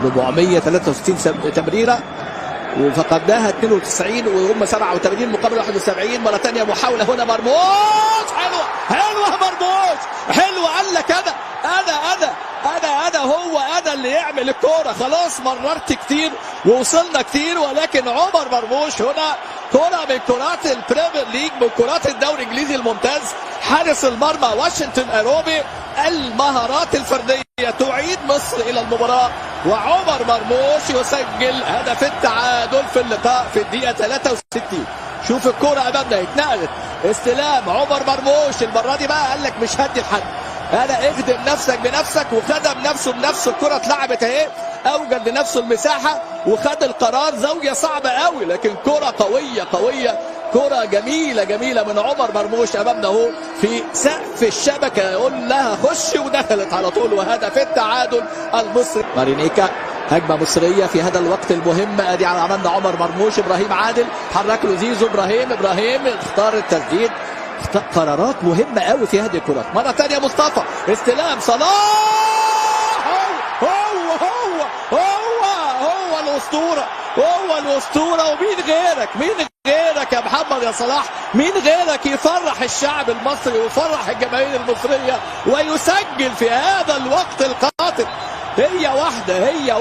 463 تمريره وفقدناها 92 وهم 87 مقابل 71. مره ثانيه محاوله هنا مرموش، حلوه مرموش، حلوه. قال لك انا هو انا اللي يعمل الكوره. خلاص مررت كتير ووصلنا كتير، ولكن عمر مرموش هنا كرة من كرات البريمير ليج، من كرات الدوري الانجليزي الممتاز. حارس المرمى واشنطن اروبي، المهارات الفرديه تعيد مصر الى المباراه، وعمر مرموش يسجل هدف التعادل في اللقاء في الدقيقه 63. شوف الكرة امامنا اتنقلت، استلام عمر مرموش. المره دي بقى قال لك مش هدي لحد، انا اخدم نفسك بنفسك، وخدم نفسه بنفسه. الكرة اتلعبت اهي، اوجد لنفسه المساحه وخد القرار. زاويه صعبه قوي، لكن كرة قويه، كرة جميله من عمر مرموش امامنا اهو في سقف الشبكه، يقول لها خش، ودخلت على طول، وهدف التعادل المصري. مارينيكا، هجمه مصريه في هذا الوقت المهم. ادي على امامنا عمر مرموش، ابراهيم عادل حرك له زيزو، ابراهيم اختار التسديد. قرارات مهمه قوي في هذه الكرات. مره ثانيه مصطفى، استلام صلاح، هو الاسطوره. ومين غيرك يا محمد يا صلاح؟ مين غيرك يفرح الشعب المصري ويفرح الجماهير المصريه ويسجل في هذا الوقت القاتل؟ هي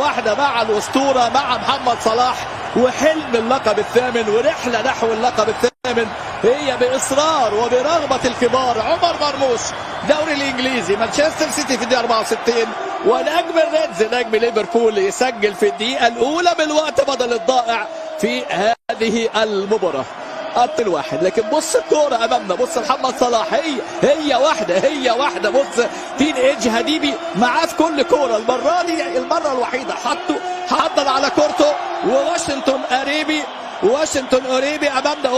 واحده مع الاسطوره، مع محمد صلاح، وحلم اللقب الثامن ورحله نحو اللقب الثامن هي باصرار وبرغبه الكبار. عمر مرموش، دوري الانجليزي، مانشستر سيتي في الدقيقه 64، ونجم الريدز نجم ليفربول يسجل في الدقيقه الاولى بالوقت بدل الضائع في هذه المباراه. قط الواحد، لكن بص الكوره امامنا، بص محمد صلاح، هي واحده. بص تين ايدج هديبي معاه في كل كوره. المره دي المره الوحيده حضر على كورته، واشنطن أريبي امامنا.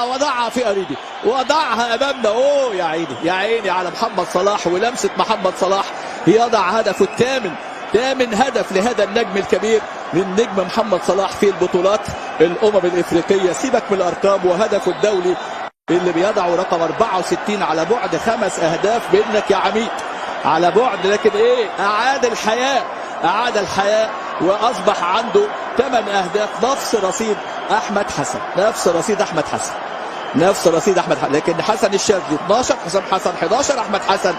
وضعها في أريبي، وضعها امامنا. يا عيني على محمد صلاح، ولمسه محمد صلاح يضع هدفه الثامن هدف لهذا النجم الكبير، للنجم محمد صلاح في البطولات الافريقيه. سيبك من الارقام، وهدفه الدولي اللي بيضعه رقم 64 على بعد 5 أهداف منك يا عميد، على بعد. لكن اعاد الحياه واصبح عنده 8 أهداف، نفس رصيد احمد حسن. لكن حسن الشاذلي 12، حسام حسن 11، احمد حسن